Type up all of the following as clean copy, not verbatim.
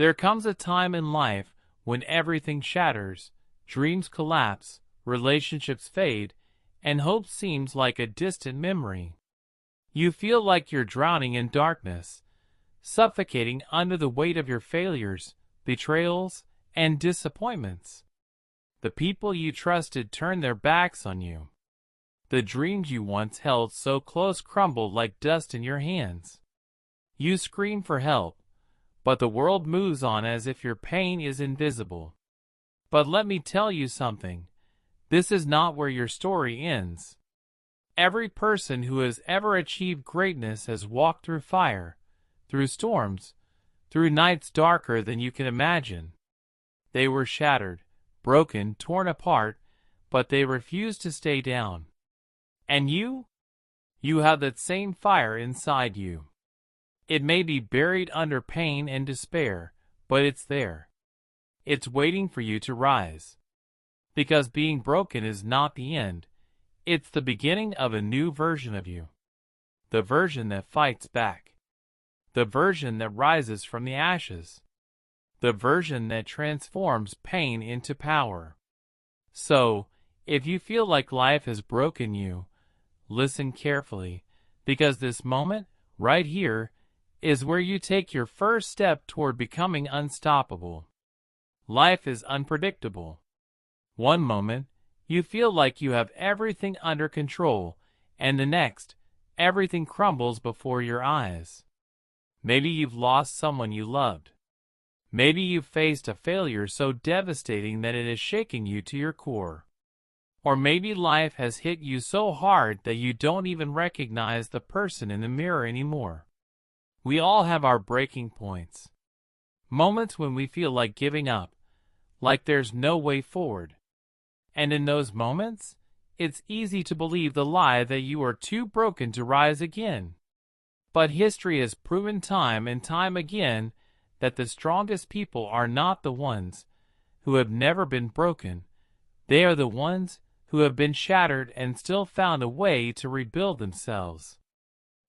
There comes a time in life when everything shatters, dreams collapse, relationships fade, and hope seems like a distant memory. You feel like you're drowning in darkness, suffocating under the weight of your failures, betrayals, and disappointments. The people you trusted turn their backs on you. The dreams you once held so close crumble like dust in your hands. You scream for help, but the world moves on as if your pain is invisible. But let me tell you something. This is not where your story ends. Every person who has ever achieved greatness has walked through fire, through storms, through nights darker than you can imagine. They were shattered, broken, torn apart, but they refused to stay down. And you? You have that same fire inside you. It may be buried under pain and despair, but it's there. It's waiting for you to rise. Because being broken is not the end. It's the beginning of a new version of you. The version that fights back. The version that rises from the ashes. The version that transforms pain into power. So, if you feel like life has broken you, listen carefully, because this moment, right here, is where you take your first step toward becoming unstoppable. Life is unpredictable. One moment, you feel like you have everything under control, and the next, everything crumbles before your eyes. Maybe you've lost someone you loved. Maybe you've faced a failure so devastating that it is shaking you to your core. Or maybe life has hit you so hard that you don't even recognize the person in the mirror anymore. We all have our breaking points. Moments when we feel like giving up, like there's no way forward. And in those moments, it's easy to believe the lie that you are too broken to rise again. But history has proven time and time again that the strongest people are not the ones who have never been broken. They are the ones who have been shattered and still found a way to rebuild themselves.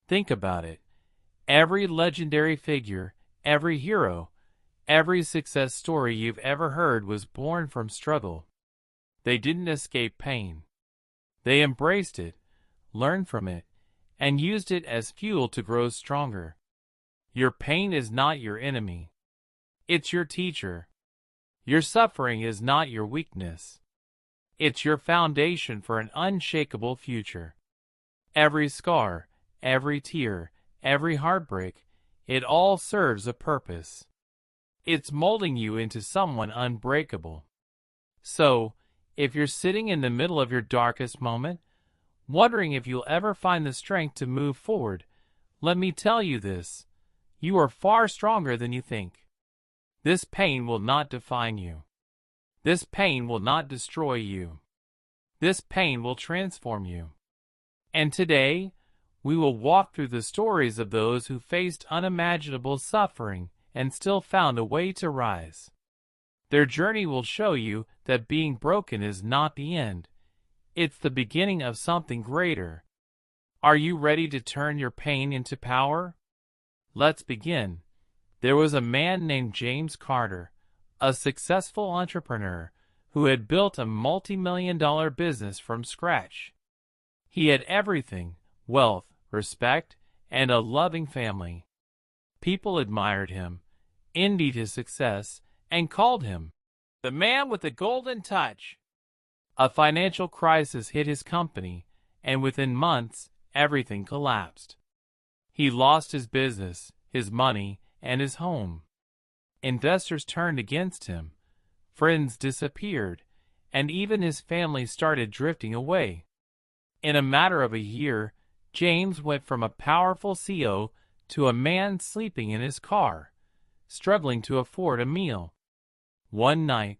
Think about it. Every legendary figure, every hero, every success story you've ever heard was born from struggle. They didn't escape pain. They embraced it, learned from it, and used it as fuel to grow stronger. Your pain is not your enemy. It's your teacher. Your suffering is not your weakness. It's your foundation for an unshakable future. Every scar, every tear, every heartbreak, it all serves a purpose. It's molding you into someone unbreakable. So, if you're sitting in the middle of your darkest moment, wondering if you'll ever find the strength to move forward, let me tell you this. You are far stronger than you think. This pain will not define you. This pain will not destroy you. This pain will transform you. And today, we will walk through the stories of those who faced unimaginable suffering and still found a way to rise. Their journey will show you that being broken is not the end. It's the beginning of something greater. Are you ready to turn your pain into power? Let's begin. There was a man named James Carter, a successful entrepreneur who had built a multi-million-dollar business from scratch. He had everything: wealth, respect, and a loving family. People admired him, envied his success, and called him the man with the golden touch. A financial crisis hit his company, and within months, everything collapsed. He lost his business, his money, and his home. Investors turned against him, friends disappeared, and even his family started drifting away. In a matter of a year, James went from a powerful CEO to a man sleeping in his car, struggling to afford a meal. One night,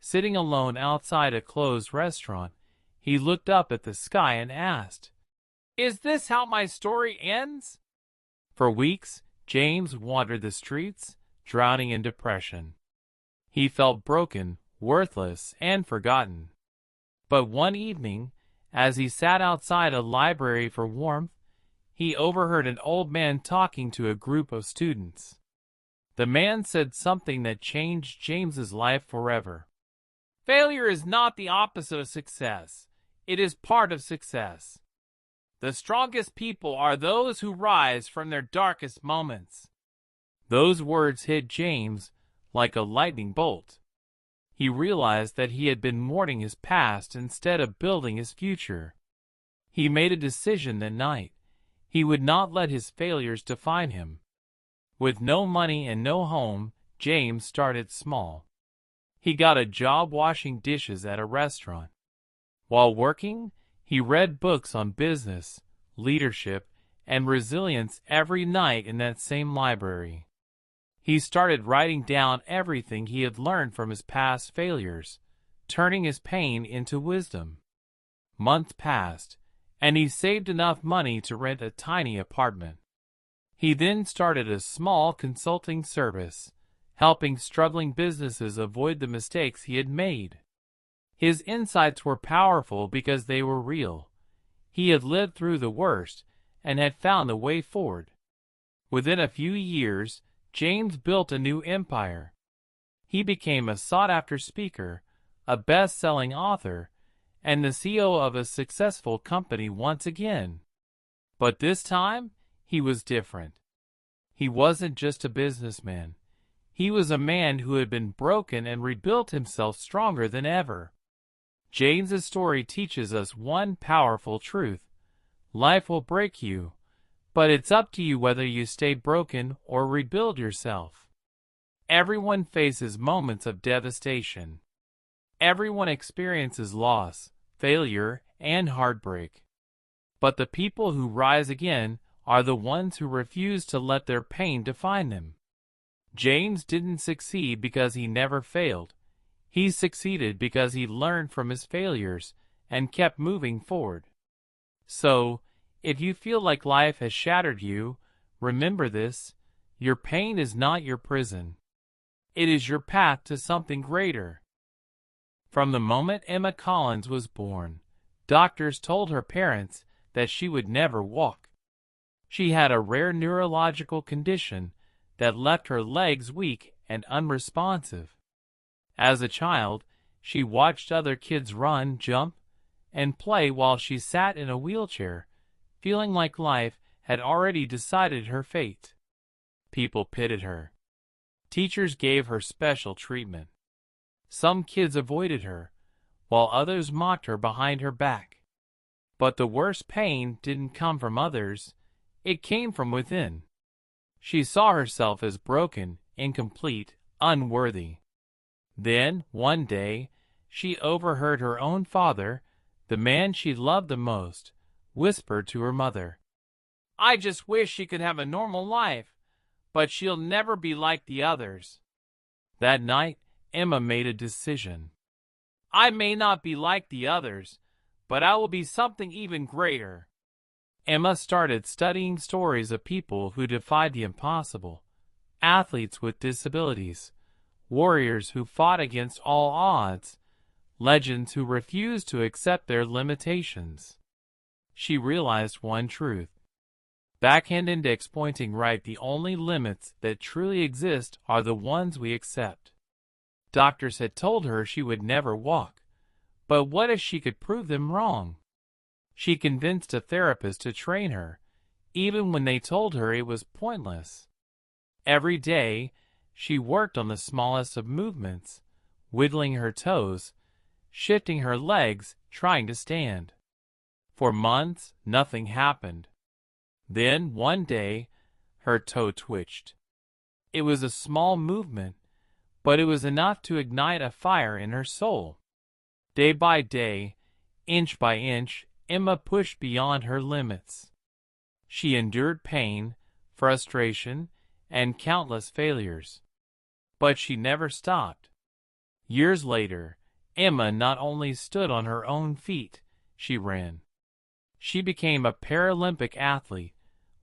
sitting alone outside a closed restaurant, he looked up at the sky and asked, "Is this how my story ends?" For weeks, James wandered the streets, drowning in depression. He felt broken, worthless, and forgotten. But one evening, as he sat outside a library for warmth, he overheard an old man talking to a group of students. The man said something that changed James's life forever. Failure is not the opposite of success. It is part of success. The strongest people are those who rise from their darkest moments. Those words hit James like a lightning bolt. He realized that he had been mourning his past instead of building his future. He made a decision that night. He would not let his failures define him. With no money and no home, James started small. He got a job washing dishes at a restaurant. While working, he read books on business, leadership, and resilience every night in that same library. He started writing down everything he had learned from his past failures, turning his pain into wisdom. Months passed, and he saved enough money to rent a tiny apartment. He then started a small consulting service, helping struggling businesses avoid the mistakes he had made. His insights were powerful because they were real. He had lived through the worst and had found a way forward. Within a few years, James built a new empire. He became a sought-after speaker, a best-selling author, and the CEO of a successful company once again. But this time, he was different. He wasn't just a businessman. He was a man who had been broken and rebuilt himself stronger than ever. James's story teaches us one powerful truth. Life will break you, but it's up to you whether you stay broken or rebuild yourself. Everyone faces moments of devastation. Everyone experiences loss, failure, and heartbreak. But the people who rise again are the ones who refuse to let their pain define them. James didn't succeed because he never failed. He succeeded because he learned from his failures and kept moving forward. So, if you feel like life has shattered you, remember this: your pain is not your prison. It is your path to something greater. From the moment Emma Collins was born, doctors told her parents that she would never walk. She had a rare neurological condition that left her legs weak and unresponsive. As a child, she watched other kids run, jump, and play while she sat in a wheelchair, feeling like life had already decided her fate. People pitied her. Teachers gave her special treatment. Some kids avoided her, while others mocked her behind her back. But the worst pain didn't come from others. It came from within. She saw herself as broken, incomplete, unworthy. Then, one day, she overheard her own father, the man she loved the most, whisper to her mother, "I just wish she could have a normal life, but she'll never be like the others." That night, Emma made a decision. "I may not be like the others, but I will be something even greater." Emma started studying stories of people who defied the impossible, athletes with disabilities, warriors who fought against all odds, legends who refused to accept their limitations. She realized one truth. Backhand index pointing right, the only limits that truly exist are the ones we accept. Doctors had told her she would never walk, but what if she could prove them wrong? She convinced a therapist to train her, even when they told her it was pointless. Every day, she worked on the smallest of movements, wiggling her toes, shifting her legs, trying to stand. For months, nothing happened. Then, one day, her toe twitched. It was a small movement, but it was enough to ignite a fire in her soul. Day by day, inch by inch, Emma pushed beyond her limits. She endured pain, frustration, and countless failures. But she never stopped. Years later, Emma not only stood on her own feet, she ran. She became a Paralympic athlete,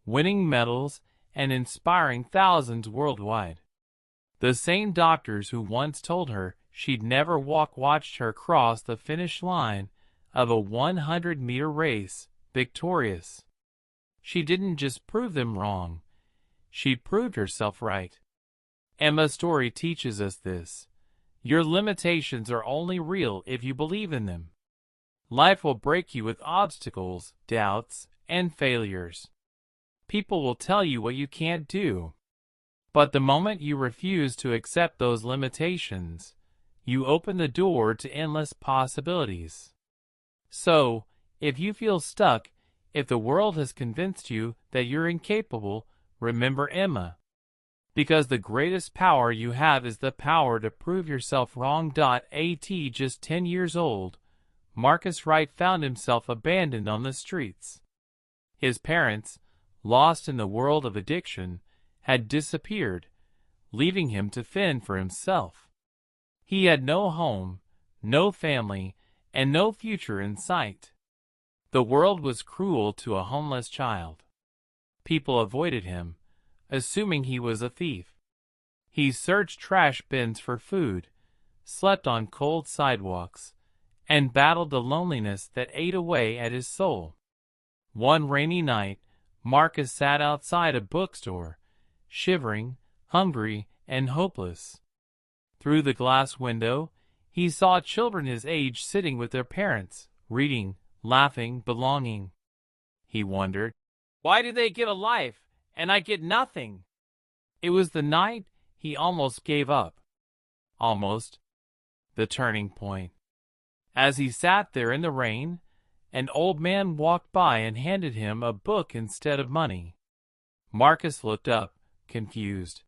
winning medals and inspiring thousands worldwide. The same doctors who once told her she'd never walk watched her cross the finish line of a 100-meter race, victorious. She didn't just prove them wrong. She proved herself right. Emma's story teaches us this. Your limitations are only real if you believe in them. Life will break you with obstacles, doubts, and failures. People will tell you what you can't do. But the moment you refuse to accept those limitations, you open the door to endless possibilities. So, if you feel stuck, if the world has convinced you that you're incapable, remember Emma. Because the greatest power you have is the power to prove yourself wrong. At just 10 years old, Marcus Wright found himself abandoned on the streets. His parents, lost in the world of addiction, had disappeared, leaving him to fend for himself. He had no home, no family, and no future in sight. The world was cruel to a homeless child. People avoided him, assuming he was a thief. He searched trash bins for food, slept on cold sidewalks, and battled the loneliness that ate away at his soul. One rainy night, Marcus sat outside a bookstore, shivering, hungry, and hopeless. Through the glass window, he saw children his age sitting with their parents, reading, laughing, belonging. He wondered, why do they get a life, and I get nothing? It was the night he almost gave up. Almost. The turning point. As he sat there in the rain, an old man walked by and handed him a book instead of money. Marcus looked up, confused.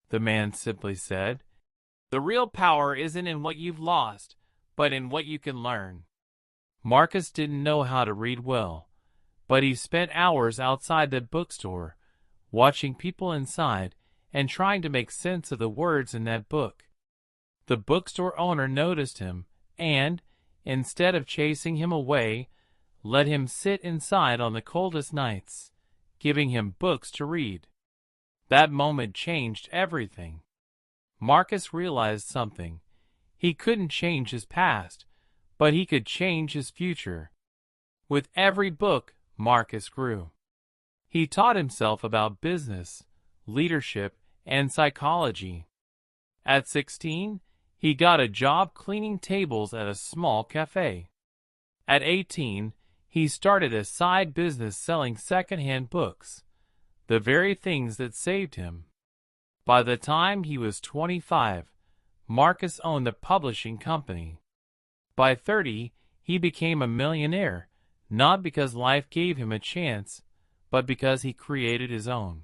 The man simply said, "The real power isn't in what you've lost, but in what you can learn." Marcus didn't know how to read well, but he spent hours outside the bookstore, watching people inside and trying to make sense of the words in that book. The bookstore owner noticed him and, instead of chasing him away, let him sit inside on the coldest nights, giving him books to read. That moment changed everything. Marcus realized something. He couldn't change his past, but he could change his future. With every book, Marcus grew. He taught himself about business, leadership, and psychology. At 16, he got a job cleaning tables at a small cafe. At 18, he started a side business selling secondhand books, the very things that saved him. By the time he was 25, Marcus owned a publishing company. By 30, he became a millionaire, not because life gave him a chance, but because he created his own.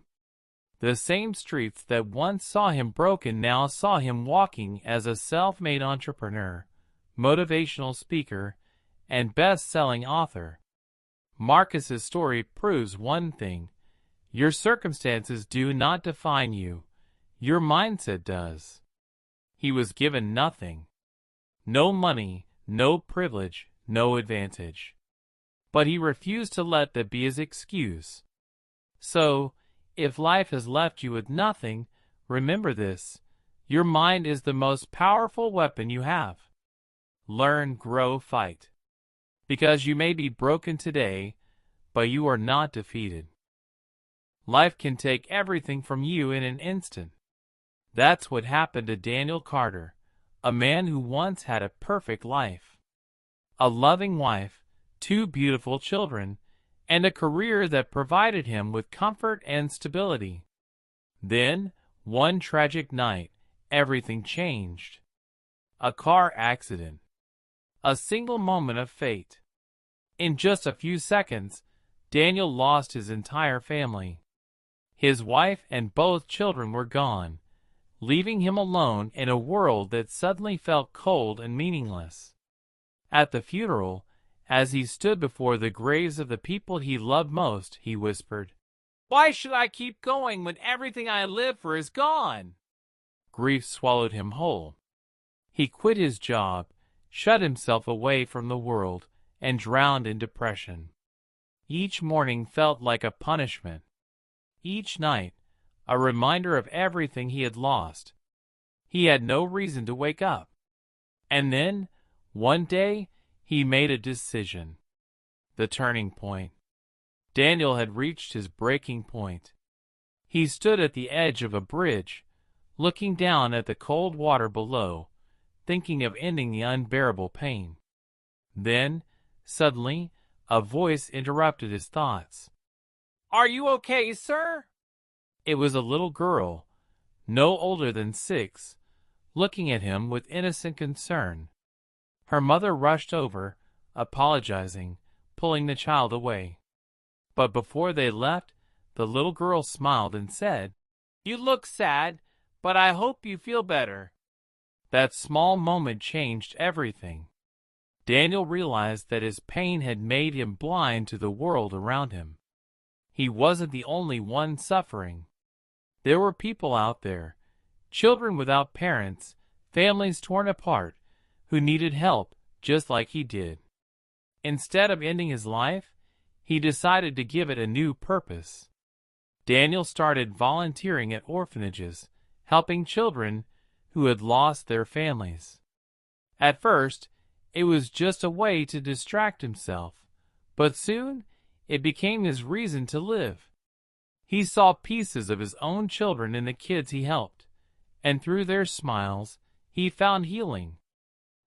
The same streets that once saw him broken now saw him walking as a self-made entrepreneur, motivational speaker, and best-selling author. Marcus's story proves one thing: your circumstances do not define you. Your mindset does. He was given nothing. No money, no privilege, no advantage. But he refused to let that be his excuse. So, if life has left you with nothing, remember this: your mind is the most powerful weapon you have. Learn, grow, fight. Because you may be broken today, but you are not defeated. Life can take everything from you in an instant. That's what happened to Daniel Carter, a man who once had a perfect life. A loving wife, 2 beautiful children, and a career that provided him with comfort and stability. Then, one tragic night, everything changed. A car accident. A single moment of fate. In just a few seconds, Daniel lost his entire family. His wife and both children were gone, leaving him alone in a world that suddenly felt cold and meaningless. At the funeral, as he stood before the graves of the people he loved most, he whispered, "Why should I keep going when everything I live for is gone?" Grief swallowed him whole. He quit his job, shut himself away from the world, and drowned in depression. Each morning felt like a punishment. Each night, a reminder of everything he had lost. He had no reason to wake up. And then, one day, he made a decision. The turning point. Daniel had reached his breaking point. He stood at the edge of a bridge, looking down at the cold water below, thinking of ending the unbearable pain. Then, suddenly, a voice interrupted his thoughts. "Are you okay, sir?" It was a little girl, no older than 6, looking at him with innocent concern. Her mother rushed over, apologizing, pulling the child away. But before they left, the little girl smiled and said, "You look sad, but I hope you feel better." That small moment changed everything. Daniel realized that his pain had made him blind to the world around him. He wasn't the only one suffering. There were people out there, children without parents, families torn apart, who needed help just like he did. Instead of ending his life, he decided to give it a new purpose. Daniel started volunteering at orphanages, helping children who had lost their families. At first, it was just a way to distract himself, but soon it became his reason to live. He saw pieces of his own children in the kids he helped, and through their smiles, he found healing.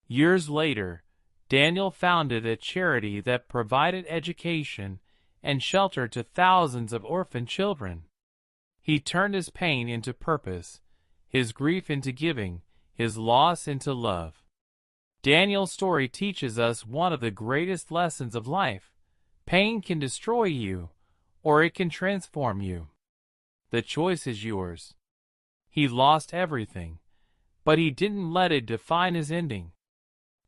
Years later, Daniel founded a charity that provided education and shelter to thousands of orphan children. He turned his pain into purpose, his grief into giving, his loss into love. Daniel's story teaches us one of the greatest lessons of life. Pain can destroy you, or it can transform you. The choice is yours. He lost everything, but he didn't let it define his ending.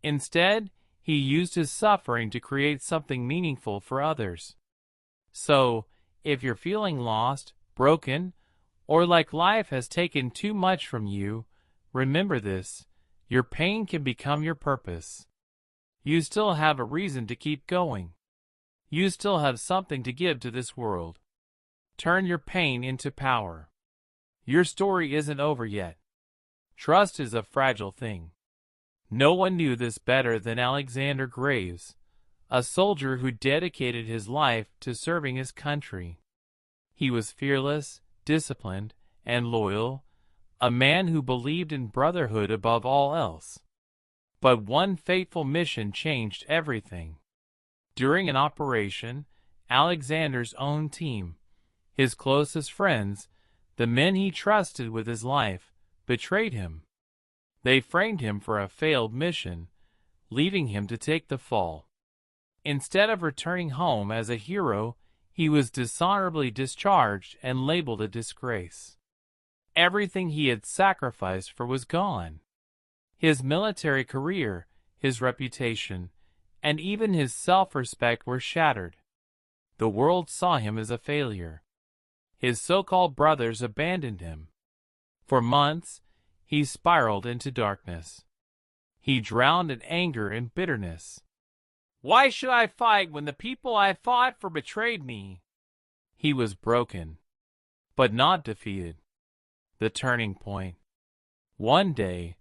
Instead, he used his suffering to create something meaningful for others. So, if you're feeling lost, broken, or like life has taken too much from you, remember this: your pain can become your purpose. You still have a reason to keep going. You still have something to give to this world. Turn your pain into power. Your story isn't over yet. Trust is a fragile thing. No one knew this better than Alexander Graves, a soldier who dedicated his life to serving his country. He was fearless, disciplined, and loyal, a man who believed in brotherhood above all else. But one fateful mission changed everything. During an operation, Alexander's own team, his closest friends, the men he trusted with his life, betrayed him. They framed him for a failed mission, leaving him to take the fall. Instead of returning home as a hero, he was dishonorably discharged and labeled a disgrace. Everything he had sacrificed for was gone. His military career, his reputation, and even his self-respect were shattered. The world saw him as a failure. His so-called brothers abandoned him. For months, he spiraled into darkness. He drowned in anger and bitterness. Why should I fight when the people I fought for betrayed me? He was broken, but not defeated. The turning point. One day,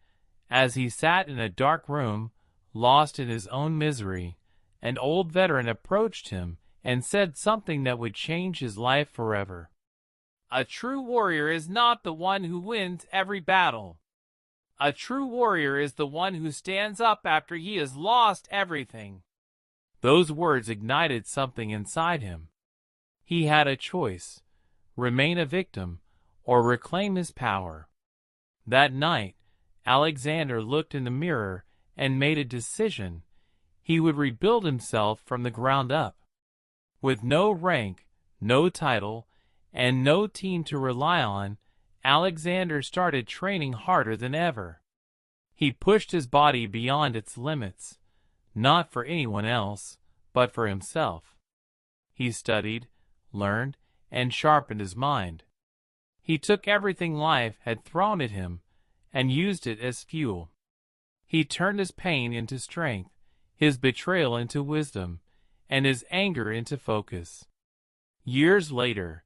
as he sat in a dark room, lost in his own misery, an old veteran approached him and said something that would change his life forever. A true warrior is not the one who wins every battle. A true warrior is the one who stands up after he has lost everything. Those words ignited something inside him. He had a choice: remain a victim or reclaim his power. That night, Alexander looked in the mirror and made a decision. He would rebuild himself from the ground up. With no rank, no title, and no team to rely on, Alexander started training harder than ever. He pushed his body beyond its limits, not for anyone else, but for himself. He studied, learned, and sharpened his mind. He took everything life had thrown at him and used it as fuel. He turned his pain into strength, his betrayal into wisdom, and his anger into focus. Years later,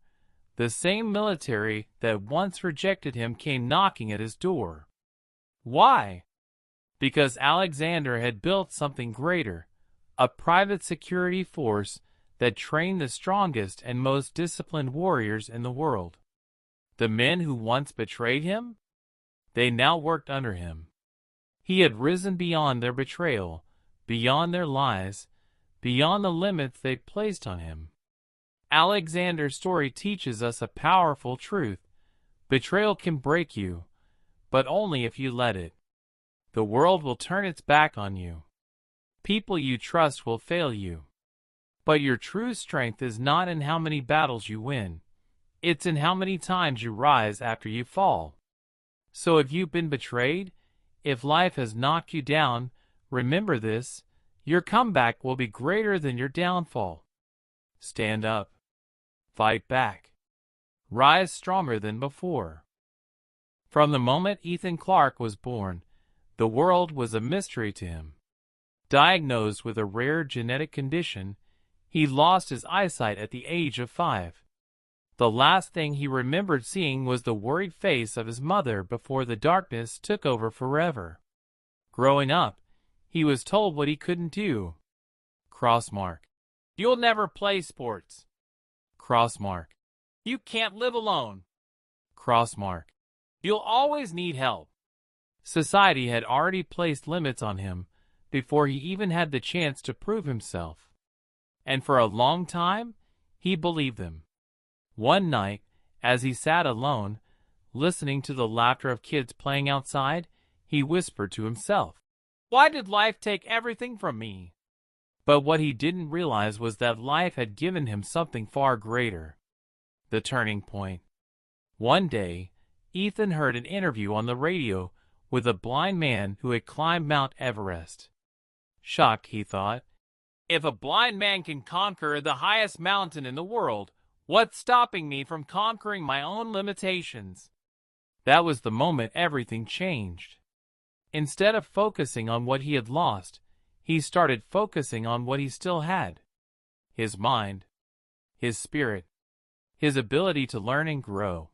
the same military that once rejected him came knocking at his door. Why? Because Alexander had built something greater, a private security force that trained the strongest and most disciplined warriors in the world. The men who once betrayed him? They now worked under him. He had risen beyond their betrayal, beyond their lies, beyond the limits they placed on him. Alexander's story teaches us a powerful truth. Betrayal can break you, but only if you let it. The world will turn its back on you. People you trust will fail you. But your true strength is not in how many battles you win. It's in how many times you rise after you fall. So if you've been betrayed, if life has knocked you down, remember this: your comeback will be greater than your downfall. Stand up. Fight back. Rise stronger than before. From the moment Ethan Clark was born, the world was a mystery to him. Diagnosed with a rare genetic condition, he lost his eyesight at the age of 5. The last thing he remembered seeing was the worried face of his mother before the darkness took over forever. Growing up, he was told what he couldn't do. Crossmark. You'll never play sports. Crossmark. You can't live alone. Crossmark. You'll always need help. Society had already placed limits on him before he even had the chance to prove himself. And for a long time, he believed them. One night, as he sat alone, listening to the laughter of kids playing outside, he whispered to himself, "Why did life take everything from me?" But what he didn't realize was that life had given him something far greater. The turning point. One day, Ethan heard an interview on the radio with a blind man who had climbed Mount Everest. Shocked, he thought, if a blind man can conquer the highest mountain in the world, what's stopping me from conquering my own limitations? That was the moment everything changed. Instead of focusing on what he had lost, he started focusing on what he still had. His mind, his spirit, his ability to learn and grow.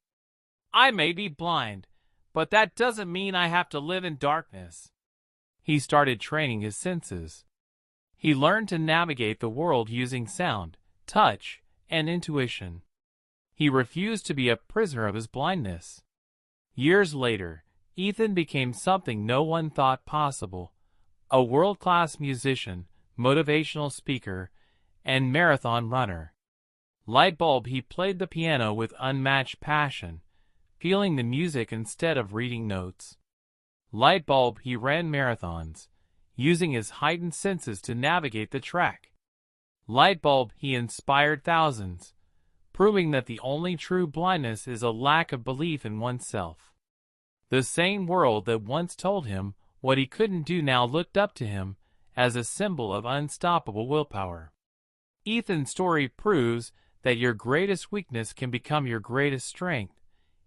I may be blind, but that doesn't mean I have to live in darkness. He started training his senses. He learned to navigate the world using sound, touch, and intuition. He refused to be a prisoner of his blindness. Years later, Ethan became something no one thought possible: a world-class musician, motivational speaker, and marathon runner. Lightbulb, he played the piano with unmatched passion, feeling the music instead of reading notes. Lightbulb, he ran marathons, using his heightened senses to navigate the track. Lightbulb, he inspired thousands, proving that the only true blindness is a lack of belief in oneself. The same world that once told him what he couldn't do now looked up to him as a symbol of unstoppable willpower. Ethan's story proves that your greatest weakness can become your greatest strength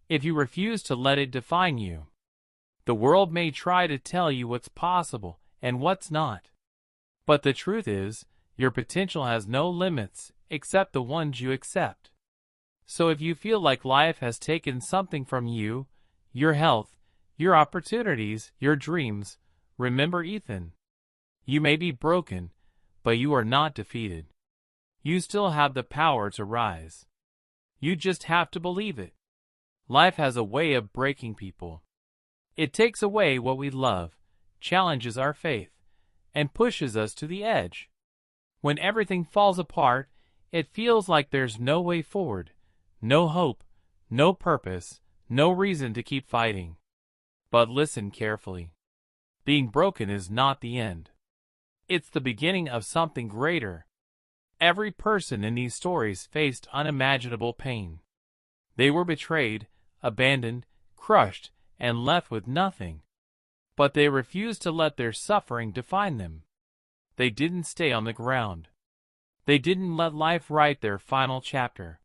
if you refuse to let it define you. The world may try to tell you what's possible and what's not. But the truth is, your potential has no limits except the ones you accept. So if you feel like life has taken something from you, your health, your opportunities, your dreams, remember Ethan. You may be broken, but you are not defeated. You still have the power to rise. You just have to believe it. Life has a way of breaking people. It takes away what we love, challenges our faith, and pushes us to the edge. When everything falls apart, it feels like there's no way forward, no hope, no purpose, no reason to keep fighting. But listen carefully. Being broken is not the end. It's the beginning of something greater. Every person in these stories faced unimaginable pain. They were betrayed, abandoned, crushed, and left with nothing. But they refused to let their suffering define them. They didn't stay on the ground. They didn't let life write their final chapter.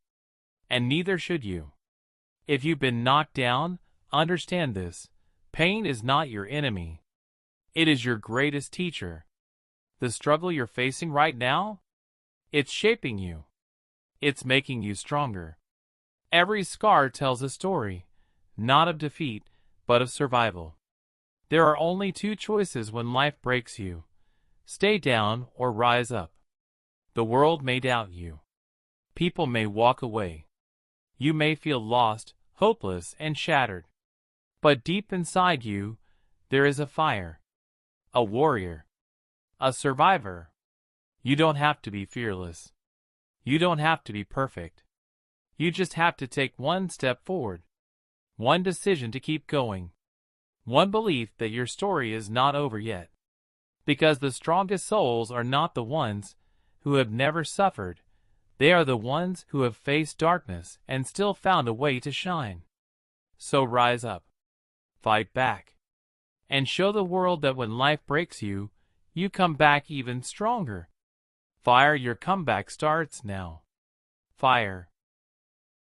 And neither should you. If you've been knocked down, understand this: pain is not your enemy. It is your greatest teacher. The struggle you're facing right now? It's shaping you. It's making you stronger. Every scar tells a story, not of defeat, but of survival. There are only two choices when life breaks you: stay down or rise up. The world may doubt you. People may walk away. You may feel lost, hopeless, and shattered. But deep inside you, there is a fire, a warrior, a survivor. You don't have to be fearless. You don't have to be perfect. You just have to take one step forward, one decision to keep going, one belief that your story is not over yet. Because the strongest souls are not the ones who have never suffered. They are the ones who have faced darkness and still found a way to shine. So rise up, fight back, and show the world that when life breaks you, you come back even stronger. Fire, your comeback starts now. Fire.